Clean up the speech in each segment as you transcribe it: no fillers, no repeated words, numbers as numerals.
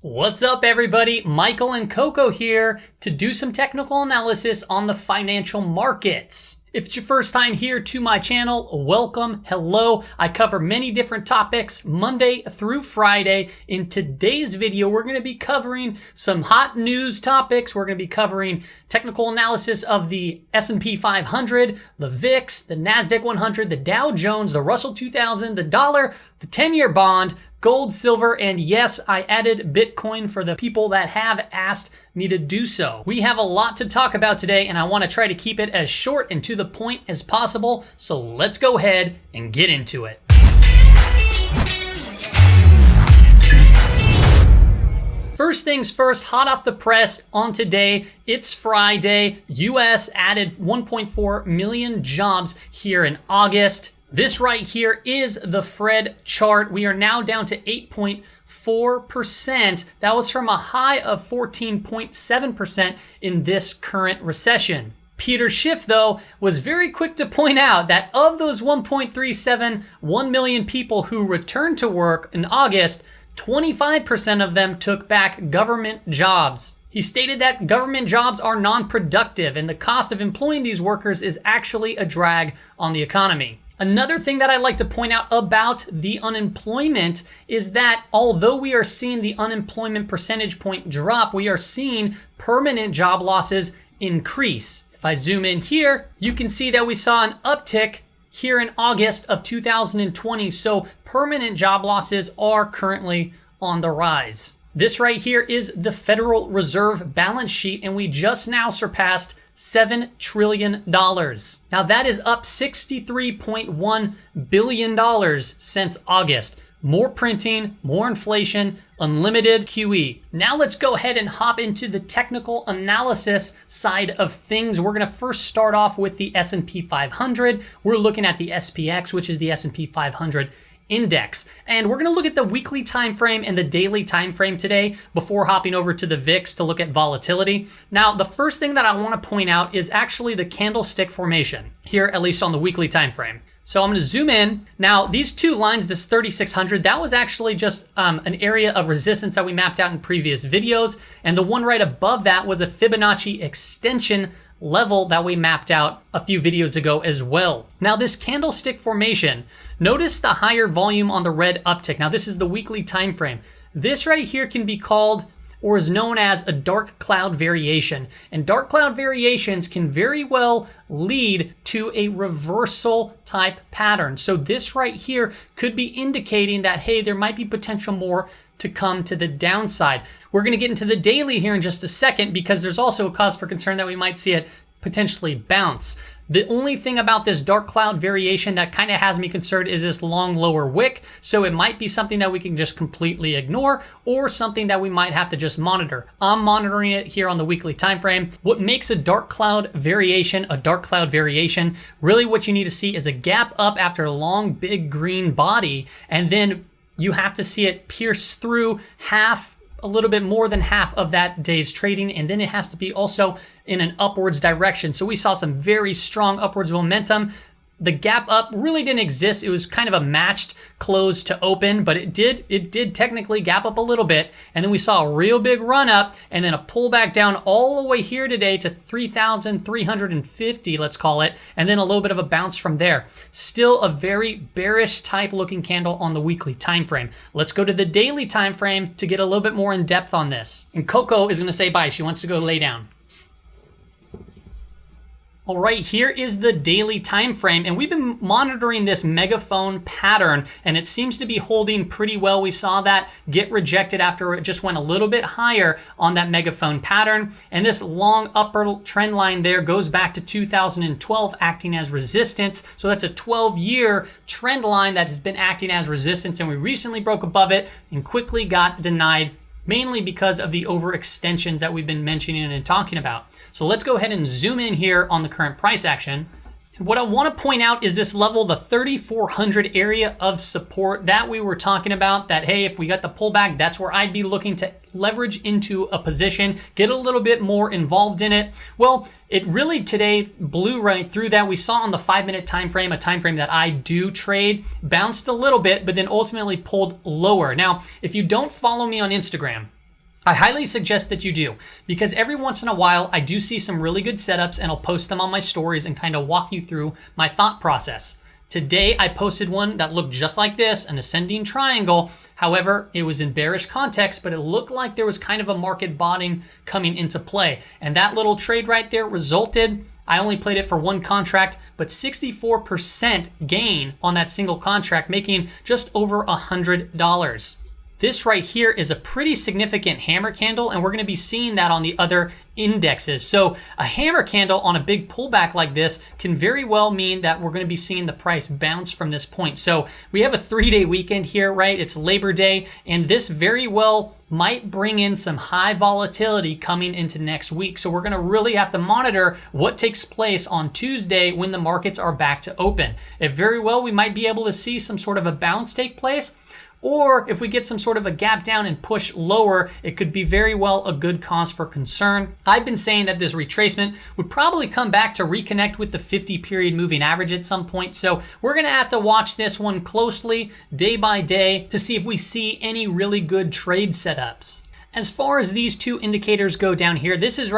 What's up everybody, Michael and Coco here to do some technical analysis on the financial markets. If it's your first time here to my channel, welcome, hello. I cover many different topics Monday through Friday. In today's video, we're gonna be covering some hot news topics. We're gonna be covering technical analysis of the SP 500, the VIX, the NASDAQ 100, the Dow Jones, the Russell 2000, the dollar, the 10-year bond, gold, silver, and yes, I added Bitcoin for the people that have asked me to do so. We have a lot to talk about today, and I want to try to keep it as short and to the point as possible. So let's go ahead and get into it. First things first, hot off the press on today, it's Friday. US added 1.4 million jobs here in August. This right here is the Fred chart. We are now down to 8.4%. That was from a high of 14.7% in this current recession. Peter Schiff, though, was very quick to point out that of those 1.371 million people who returned to work in August, 25% of them took back government jobs. He stated that government jobs are non-productive and the cost of employing these workers is actually a drag on the economy. Another thing that I'd like to point out about the unemployment is that although we are seeing the unemployment percentage point drop, we are seeing permanent job losses increase. If I zoom in here, you can see that we saw an uptick here in August of 2020. So permanent job losses are currently on the rise. This right here is the Federal Reserve balance sheet, and we just now surpassed $7 trillion. Now that is up $63.1 billion since August. More printing, more inflation, unlimited QE. Now let's go ahead and hop into the technical analysis side of things. We're gonna first start off with the S&P 500. We're looking at the SPX, which is the S&P 500 index. And we're gonna look at the weekly time frame and the daily time frame today before hopping over to the VIX to look at volatility. Now, the first thing that I wanna point out is actually the candlestick formation here, at least on the weekly time frame. So I'm gonna zoom in. Now, these two lines, this 3600, that was actually just an area of resistance that we mapped out in previous videos. And the one right above that was a Fibonacci extension level that we mapped out a few videos ago as well. Now this candlestick formation, notice the higher volume on the red uptick. Now this is the weekly time frame. This right here can be called or is known as a dark cloud variation. And dark cloud variations can very well lead to a reversal type pattern. So this right here could be indicating that, hey, there might be potential more to come to the downside. We're gonna get into the daily here in just a second because there's also a cause for concern that we might see it potentially bounce. The only thing about this dark cloud variation that kind of has me concerned is this long lower wick. So it might be something that we can just completely ignore or something that we might have to just monitor. I'm monitoring it here on the weekly time frame. What makes a dark cloud variation, really what you need to see is a gap up after a long big green body, and then you have to see it pierce through a little bit more than half of that day's trading, and then it has to be also in an upwards direction. So we saw some very strong upwards momentum. The gap up really didn't exist. It was kind of a matched close to open, but it did technically gap up a little bit. And then we saw a real big run up and then a pullback down all the way here today to 3,350, let's call it. And then a little bit of a bounce from there. Still a very bearish type looking candle on the weekly time frame. Let's go to the daily time frame to get a little bit more in depth on this. And Coco is gonna say bye. She wants to go lay down. All right, here is the daily time frame, and we've been monitoring this megaphone pattern, and it seems to be holding pretty well. We saw that get rejected after it just went a little bit higher on that megaphone pattern, and this long upper trend line there goes back to 2012 acting as resistance. So that's a 12-year trend line that has been acting as resistance, and we recently broke above it and quickly got denied, mainly because of the overextensions that we've been mentioning and talking about. So let's go ahead and zoom in here on the current price action. What I want to point out is this level, the 3,400 area of support that we were talking about, that, hey, if we got the pullback, that's where I'd be looking to leverage into a position, get a little bit more involved in it. Well, it really today blew right through that. We saw on the 5-minute time frame, a time frame that I do trade, bounced a little bit, but then ultimately pulled lower. Now, if you don't follow me on Instagram, I highly suggest that you do, because every once in a while I do see some really good setups and I'll post them on my stories and kind of walk you through my thought process. Today I posted one that looked just like this, an ascending triangle. However, it was in bearish context, but it looked like there was kind of a market bottoming coming into play. And that little trade right there resulted, I only played it for one contract, but 64% gain on that single contract, making just over $100. This right here is a pretty significant hammer candle, and we're going to be seeing that on the other indexes. So a hammer candle on a big pullback like this can very well mean that we're going to be seeing the price bounce from this point. So we have a 3-day weekend here, right? It's Labor Day, and this very well might bring in some high volatility coming into next week. So we're going to really have to monitor what takes place on Tuesday when the markets are back to open. If very well, we might be able to see some sort of a bounce take place. Or if we get some sort of a gap down and push lower, it could be very well a good cause for concern. I've been saying that this retracement would probably come back to reconnect with the 50-period moving average at some point. So we're going to have to watch this one closely day by day to see if we see any really good trade setups. As far as these two indicators go down here, this is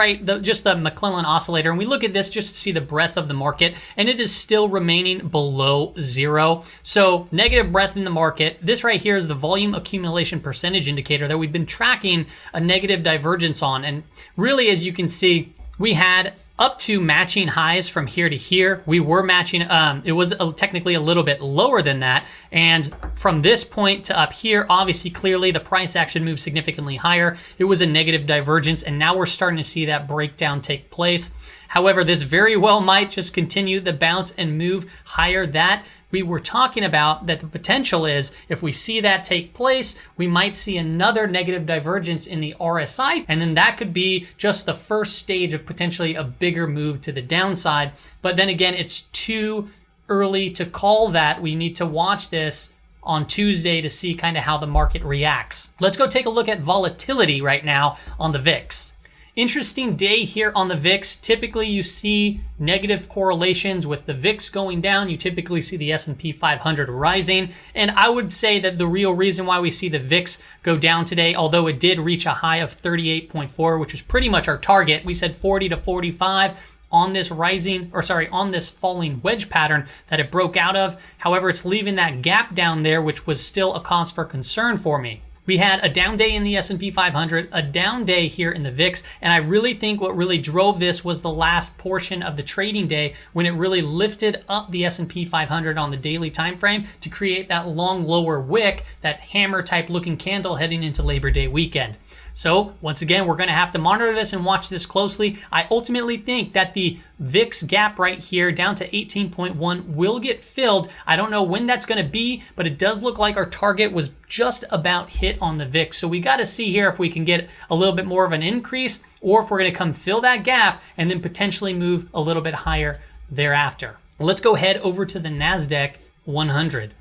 just the McClellan oscillator, and we look at this just to see the breadth of the market, and it is still remaining below zero. So negative breadth in the market. This right here is the volume accumulation percentage indicator that we've been tracking a negative divergence on, and really, as you can see, we had up to matching highs from here to here. We were matching, it was technically a little bit lower than that. And from this point to up here, obviously, clearly the price action moved significantly higher. It was a negative divergence, and now we're starting to see that breakdown take place. However, this very well might just continue the bounce and move higher. That we were talking about, that the potential is if we see that take place, we might see another negative divergence in the RSI, and then that could be just the first stage of potentially a bigger move to the downside. But then again, it's too early to call that. We need to watch this on Tuesday to see kind of how the market reacts. Let's go take a look at volatility right now on the VIX. Interesting day here on the VIX. Typically you see negative correlations with the VIX going down. You typically see the SP 500 rising. And I would say that the real reason why we see the VIX go down today, although it did reach a high of 38.4, which was pretty much our target. We said 40 to 45 on this on this falling wedge pattern that it broke out of. However, it's leaving that gap down there, which was still a cause for concern for me. We had a down day in the S&P 500, a down day here in the VIX, and I really think what really drove this was the last portion of the trading day when it really lifted up the S&P 500 on the daily time frame to create that long lower wick, that hammer type looking candle heading into Labor Day weekend. So once again, we're going to have to monitor this and watch this closely. I ultimately think that the VIX gap right here down to 18.1 will get filled. I don't know when that's going to be, but it does look like our target was just about hit on the VIX. So we got to see here if we can get a little bit more of an increase, or if we're going to come fill that gap and then potentially move a little bit higher thereafter. Let's go head over to the NASDAQ 100.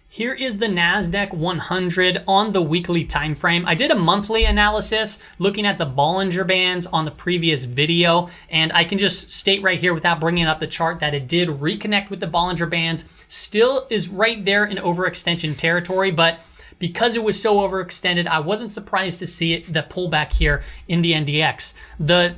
Here is the NASDAQ 100 on the weekly time frame. I did a monthly analysis looking at the Bollinger Bands on the previous video, and I can just state right here without bringing up the chart that it did reconnect with the Bollinger Bands. Still is right there in overextension territory, but because it was so overextended, I wasn't surprised to see the pullback here in the NDX. The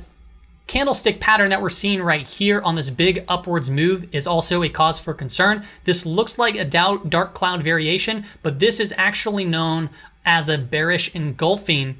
candlestick pattern that we're seeing right here on this big upwards move is also a cause for concern. This looks like a dark cloud variation, but this is actually known as a bearish engulfing.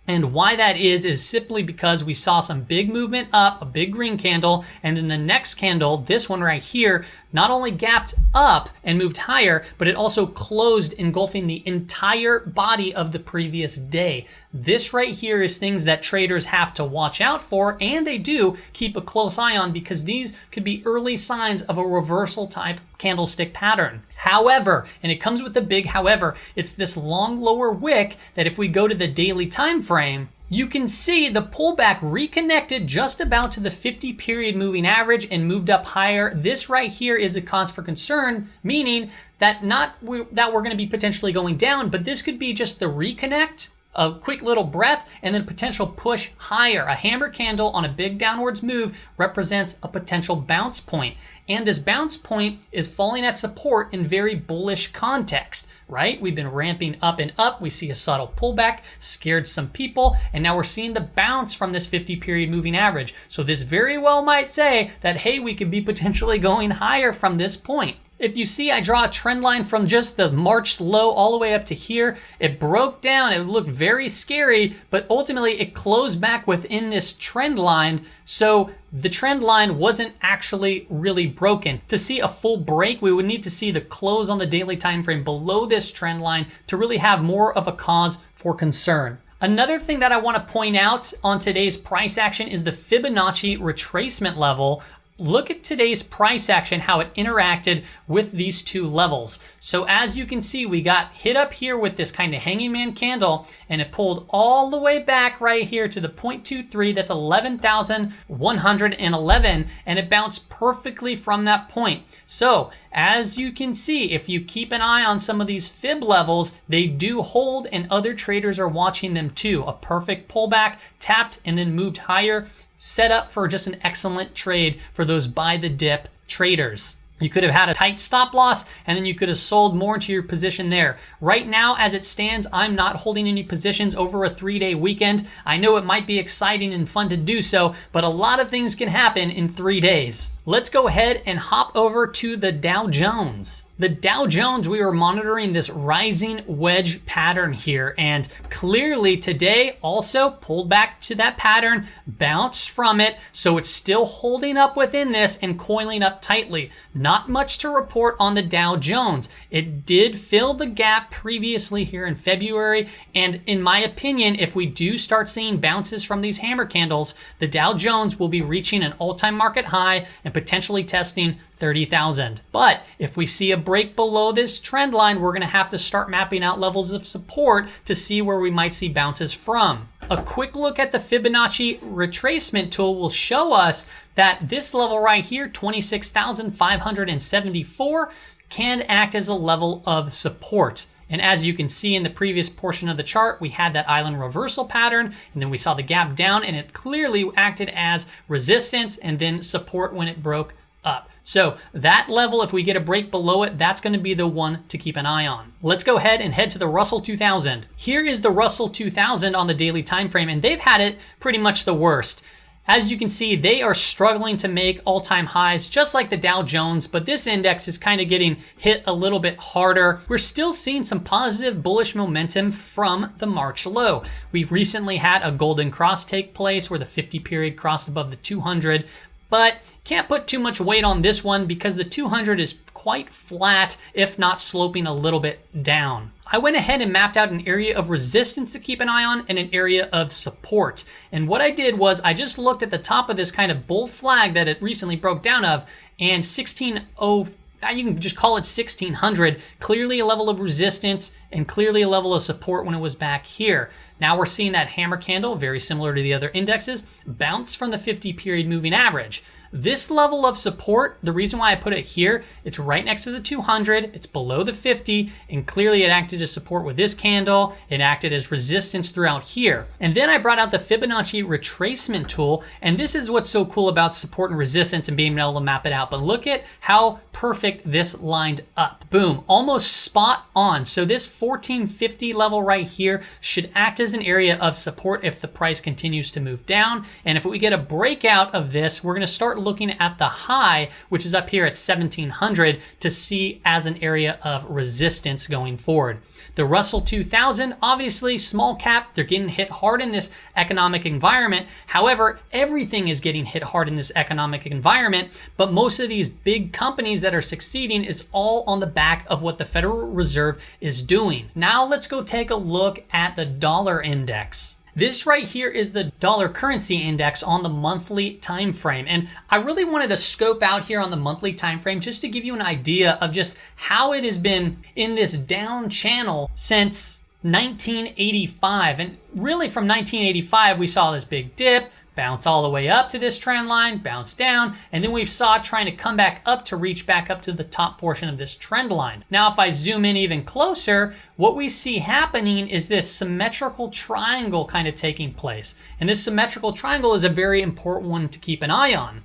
And why that is simply because we saw some big movement up, a big green candle, and then the next candle, this one right here, not only gapped up and moved higher, but it also closed, engulfing the entire body of the previous day. This right here is things that traders have to watch out for, and they do keep a close eye on, because these could be early signs of a reversal type candlestick pattern. However, and it comes with a big however, it's this long lower wick that if we go to the daily time frame, you can see the pullback reconnected just about to the 50-period moving average and moved up higher. This right here is a cause for concern, meaning that we're going to be potentially going down, but this could be just the reconnect a quick little breath, and then potential push higher. A hammer candle on a big downwards move represents a potential bounce point. And this bounce point is falling at support in very bullish context, right? We've been ramping up and up. We see a subtle pullback, scared some people, and now we're seeing the bounce from this 50-period moving average. So this very well might say that, hey, we could be potentially going higher from this point. If you see, I draw a trend line from just the March low all the way up to here. It broke down, it looked very scary, but ultimately it closed back within this trend line. So the trend line wasn't actually really broken. To see a full break, we would need to see the close on the daily time frame below this trend line to really have more of a cause for concern. Another thing that I want to point out on today's price action is the Fibonacci retracement level. Look at today's price action, how it interacted with these two levels. So as you can see, we got hit up here with this kind of hanging man candle, and it pulled all the way back right here to the 0.23, that's 11,111, and it bounced perfectly from that point. So as you can see, if you keep an eye on some of these fib levels, they do hold, and other traders are watching them too. A perfect pullback, tapped, and then moved higher, set up for just an excellent trade for those buy the dip traders. You could have had a tight stop loss, and then you could have sold more into your position there. Right now, as it stands, I'm not holding any positions over a 3-day weekend. I know it might be exciting and fun to do so, but a lot of things can happen in 3 days. Let's go ahead and hop over to the Dow Jones. The Dow Jones, we were monitoring this rising wedge pattern here, and clearly today also pulled back to that pattern, bounced from it, so it's still holding up within this and coiling up tightly. Not much to report on the Dow Jones. It did fill the gap previously here in February, and in my opinion, if we do start seeing bounces from these hammer candles, the Dow Jones will be reaching an all-time market high and potentially testing 30,000. But if we see a break below this trend line, we're going to have to start mapping out levels of support to see where we might see bounces from. A quick look at the Fibonacci retracement tool will show us that this level right here, 26,574, can act as a level of support. And as you can see in the previous portion of the chart, we had that island reversal pattern, and then we saw the gap down, and it clearly acted as resistance and then support when it broke up. So that level, if we get a break below it, that's going to be the one to keep an eye on. Let's go ahead and head to the Russell 2000. Here is the Russell 2000 on the daily time frame, and they've had it pretty much the worst. As you can see, they are struggling to make all-time highs, just like the Dow Jones, but this index is kind of getting hit a little bit harder. We're still seeing some positive bullish momentum from the March low. We've recently had a golden cross take place where the 50 period crossed above the 200, but can't put too much weight on this one because the 200 is quite flat, if not sloping a little bit down. I went ahead and mapped out an area of resistance to keep an eye on and an area of support. And what I did was I just looked at the top of this kind of bull flag that it recently broke down of, and 1605, you can just call it 1600, clearly a level of resistance and clearly a level of support when it was back here. Now we're seeing that hammer candle, very similar to the other indexes, bounce from the 50 period moving average. This level of support, the reason why I put it here, it's right next to the 200, it's below the 50, and clearly it acted as support with this candle, it acted as resistance throughout here. And then I brought out the Fibonacci retracement tool, and this is what's so cool about support and resistance and being able to map it out. But look at how perfect this lined up. Boom, almost spot on. So this 1450 level right here should act as an area of support if the price continues to move down. And if we get a breakout of this, we're gonna start looking at the high, which is up here at 1700, to see as an area of resistance going forward. The Russell 2000, obviously small cap, they're getting hit hard in this economic environment. However, everything is getting hit hard in this economic environment, but most of these big companies that are succeeding is all on the back of what the Federal Reserve is doing. Now let's go take a look at the dollar index. This right here is the dollar currency index on the monthly time frame. And I really wanted to scope out here on the monthly time frame just to give you an idea of just how it has been in this down channel since 1985. And really from 1985, we saw this big dip, bounce all the way up to this trend line, bounce down, and then we saw it trying to come back up to reach back up to the top portion of this trend line. Now, if I zoom in even closer, what we see happening is this symmetrical triangle kind of taking place. And this symmetrical triangle is a very important one to keep an eye on.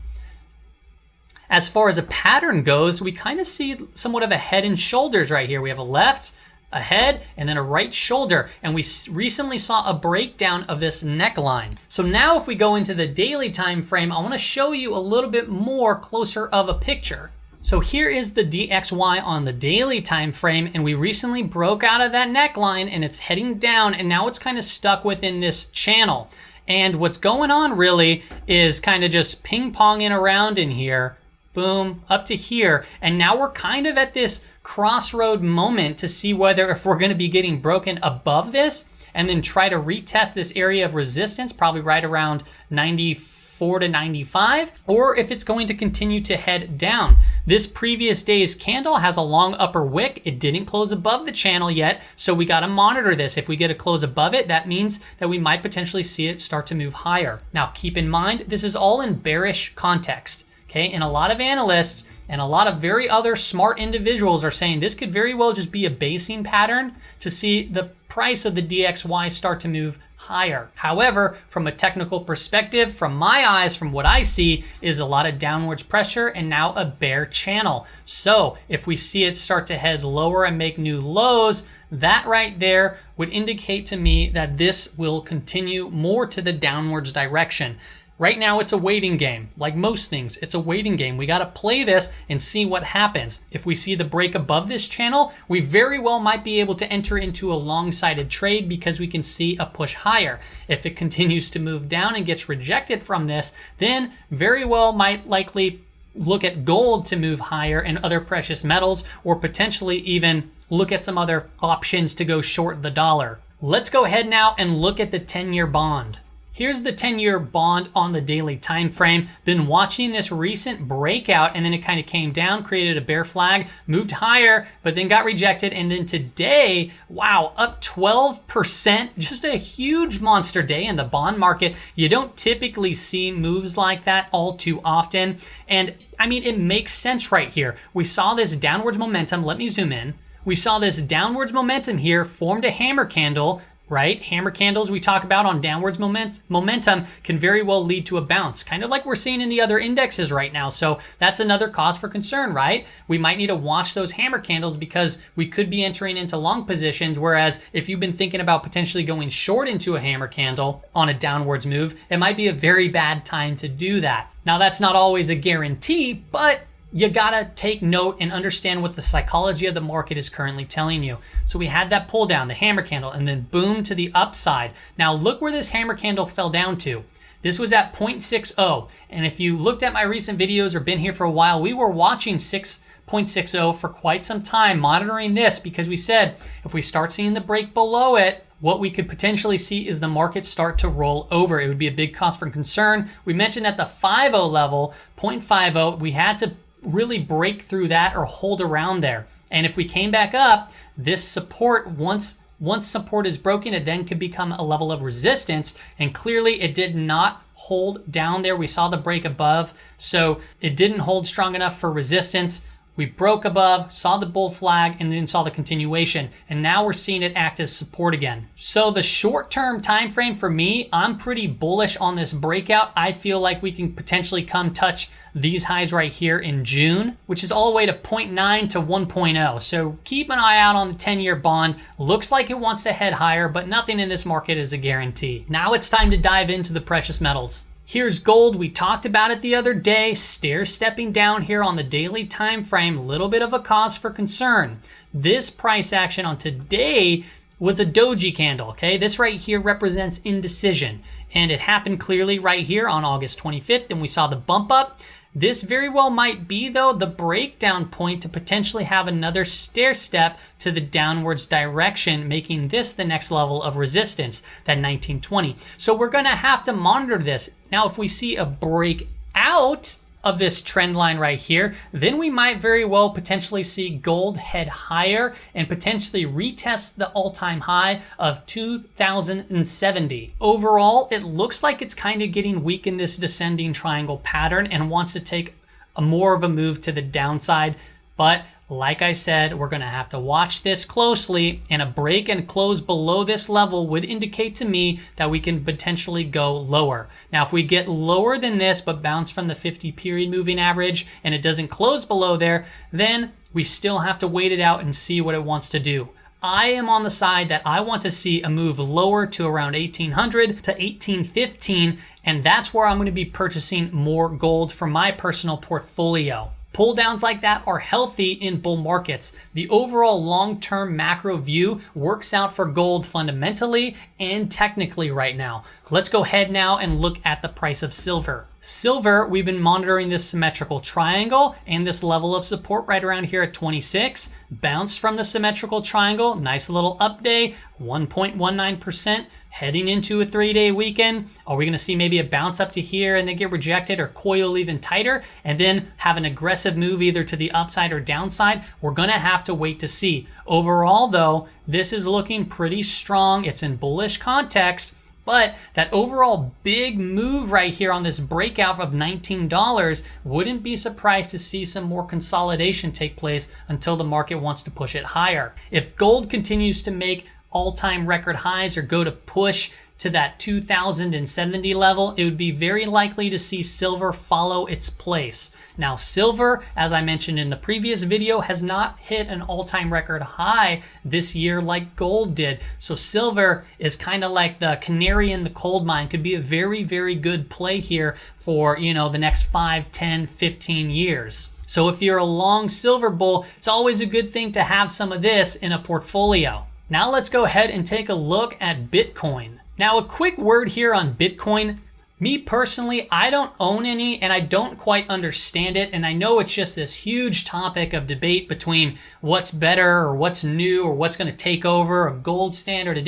As far as a pattern goes, we kind of see somewhat of a head and shoulders right here. We have a left, a head, and then a right shoulder. And we recently saw a breakdown of this neckline. So now if we go into the daily time frame, I want to show you a little bit more closer of a picture. So here is the DXY on the daily time frame, and we recently broke out of that neckline and it's heading down, and now it's kind of stuck within this channel. And what's going on really is kind of just ping-ponging around in here. Boom, up to here. And now we're kind of at this crossroad moment to see whether if we're going to be getting broken above this and then try to retest this area of resistance, probably right around 94 to 95, or if it's going to continue to head down. This previous day's candle has a long upper wick. It didn't close above the channel yet, so we got to monitor this. If we get a close above it, that means that we might potentially see it start to move higher. Now, keep in mind, this is all in bearish context. Okay, and a lot of analysts and a lot of very other smart individuals are saying this could very well just be a basing pattern to see the price of the DXY start to move higher. However, from a technical perspective, from my eyes, from what I see, is a lot of downwards pressure and now a bear channel. So if we see it start to head lower and make new lows, that right there would indicate to me that this will continue more to the downwards direction. Right now, it's a waiting game. Like most things, it's a waiting game. We got to play this and see what happens. If we see the break above this channel, we very well might be able to enter into a long-sided trade because we can see a push higher. If it continues to move down and gets rejected from this, then very well might likely look at gold to move higher and other precious metals, or potentially even look at some other options to go short the dollar. Let's go ahead now and look at the 10-year bond. Here's the 10-year bond on the daily time frame. Been watching this recent breakout, and then it kind of came down, created a bear flag, moved higher, but then got rejected. And then today, wow, up 12%, just a huge monster day in the bond market. You don't typically see moves like that all too often. And I mean, it makes sense right here. We saw this downwards momentum. Let me zoom in. We saw this downwards momentum here, formed a hammer candle, right? Hammer candles we talk about on downwards momentum can very well lead to a bounce, kind of like we're seeing in the other indexes right now. So that's another cause for concern, right? We might need to watch those hammer candles because we could be entering into long positions, whereas if you've been thinking about potentially going short into a hammer candle on a downwards move, it might be a very bad time to do that. Now, that's not always a guarantee, but you gotta take note and understand what the psychology of the market is currently telling you. So we had that pull down, the hammer candle, and then boom to the upside. Now look where this hammer candle fell down to. This was at 0.60. And if you looked at my recent videos or been here for a while, we were watching 6.60 for quite some time, monitoring this because we said if we start seeing the break below it, what we could potentially see is the market start to roll over. It would be a big cause for concern. We mentioned at the 50 level, 0.50, we had to really break through that or hold around there. And if we came back up, this support, once support is broken, it then could become a level of resistance. And clearly it did not hold down there. We saw the break above, so it didn't hold strong enough for resistance. We broke above, saw the bull flag, and then saw the continuation. And now we're seeing it act as support again. So the short-term time frame for me, I'm pretty bullish on this breakout. I feel like we can potentially come touch these highs right here in June, which is all the way to 0.9 to 1.0. So keep an eye out on the 10-year bond. Looks like it wants to head higher, but nothing in this market is a guarantee. Now it's time to dive into the precious metals. Here's gold. We talked about it the other day, stair-stepping down here on the daily time frame, a little bit of a cause for concern. This price action on today was a doji candle, okay? This right here represents indecision, and it happened clearly right here on August 25th, and we saw the bump up. This very well might be, though, the breakdown point to potentially have another stair step to the downwards direction, making this the next level of resistance, that 1920. So we're going to have to monitor this. Now, if we see a breakout of this trend line right here, then we might very well potentially see gold head higher and potentially retest the all-time high of 2070. Overall, it looks like it's kind of getting weak in this descending triangle pattern and wants to take more of a move to the downside. But like I said, we're going to have to watch this closely, and a break and close below this level would indicate to me that we can potentially go lower. Now, if we get lower than this but bounce from the 50 period moving average and it doesn't close below there, then we still have to wait it out and see what it wants to do. I am on the side that I want to see a move lower to around 1800 to 1815, and that's where I'm going to be purchasing more gold for my personal portfolio. Pull downs like that are healthy in bull markets. The overall long-term macro view works out for gold fundamentally and technically right now. Let's go ahead now and look at the price of silver. Silver, we've been monitoring this symmetrical triangle and this level of support right around here at 26. Bounced from the symmetrical triangle, nice little up day, 1.19%, heading into a 3-day weekend. Are we going to see maybe a bounce up to here and then get rejected or coil even tighter and then have an aggressive move either to the upside or downside? We're going to have to wait to see. Overall, though, this is looking pretty strong. It's in bullish context. But that overall big move right here on this breakout of $19, wouldn't be surprised to see some more consolidation take place until the market wants to push it higher. If gold continues to make all-time record highs or go to push to that 2070 level, it would be very likely to see silver follow its place. Now, silver, as I mentioned in the previous video, has not hit an all-time record high this year like gold did. So silver is kind of like the canary in the coal mine. Could be a very, very good play here for, the next 5, 10, 15 years. So if you're a long silver bull, it's always a good thing to have some of this in a portfolio. Now let's go ahead and take a look at Bitcoin. Now, a quick word here on Bitcoin. Me personally, I don't own any and I don't quite understand it. And I know it's just this huge topic of debate between what's better or what's new or what's going to take over a gold standard.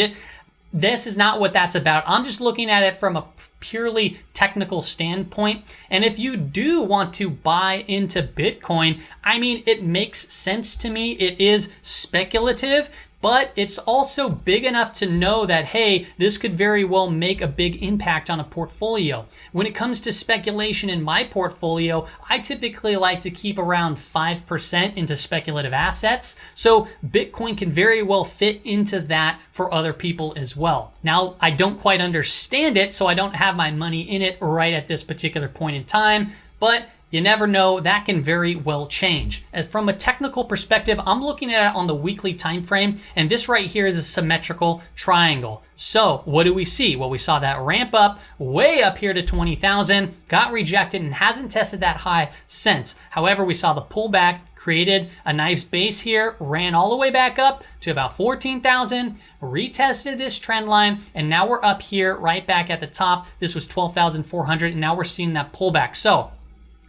This is not what that's about. I'm just looking at it from a purely technical standpoint. And if you do want to buy into Bitcoin, it makes sense to me. It is speculative, but it's also big enough to know that, hey, this could very well make a big impact on a portfolio. When it comes to speculation in my portfolio, I typically like to keep around 5% into speculative assets. So Bitcoin can very well fit into that for other people as well. Now, I don't quite understand it, so I don't have my money in it right at this particular point in time, but you never know, that can very well change. As from a technical perspective, I'm looking at it on the weekly time frame, and this right here is a symmetrical triangle. So what do we see? Well, we saw that ramp up way up here to 20,000, got rejected and hasn't tested that high since. However, we saw the pullback, created a nice base here, ran all the way back up to about 14,000, retested this trend line, and now we're up here right back at the top. This was 12,400, and now we're seeing that pullback. So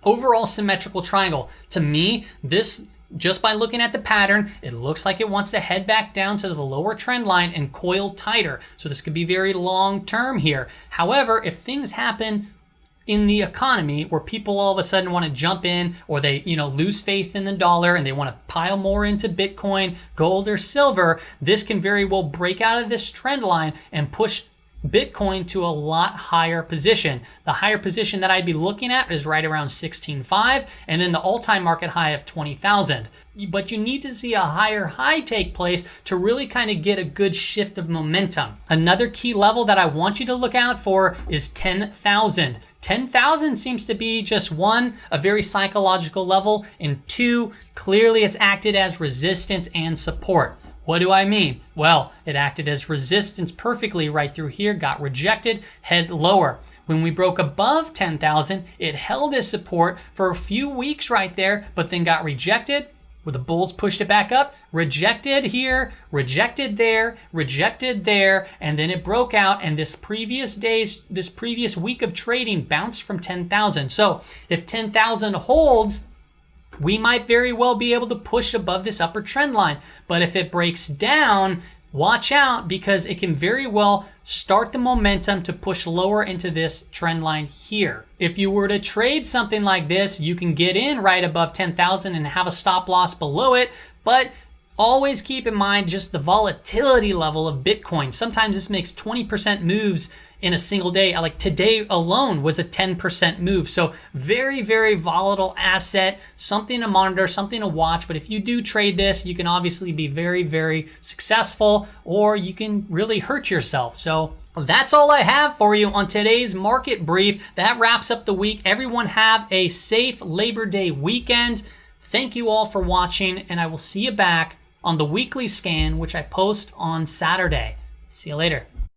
overall symmetrical triangle. To me, this, just by looking at the pattern, it looks like it wants to head back down to the lower trend line and coil tighter. So this could be very long term here. However, if things happen in the economy where people all of a sudden want to jump in, or they lose faith in the dollar and they want to pile more into Bitcoin, gold, or silver, this can very well break out of this trend line and push Bitcoin to a lot higher position. The higher position that I'd be looking at is right around 16.5, and then the all-time market high of 20,000. But you need to see a higher high take place to really kind of get a good shift of momentum. Another key level that I want you to look out for is 10,000. 10,000 seems to be just one, a very psychological level, and two, clearly it's acted as resistance and support. What do I mean? Well, it acted as resistance perfectly right through here, got rejected, head lower. When we broke above 10,000, it held as support for a few weeks right there, but then got rejected. Where the bulls pushed it back up, rejected here, rejected there, and then it broke out, and this previous week of trading bounced from 10,000. So if 10,000 holds, we might very well be able to push above this upper trend line. But if it breaks down, watch out because it can very well start the momentum to push lower into this trend line here. If you were to trade something like this, you can get in right above 10,000 and have a stop loss below it, but always keep in mind just the volatility level of Bitcoin. Sometimes this makes 20% moves in a single day. Like today alone was a 10% move. So very, very volatile asset, something to monitor, something to watch. But if you do trade this, you can obviously be very, very successful, or you can really hurt yourself. So that's all I have for you on today's market brief. That wraps up the week. Everyone have a safe Labor Day weekend. Thank you all for watching, and I will see you back on the weekly scan, which I post on Saturday. See you later.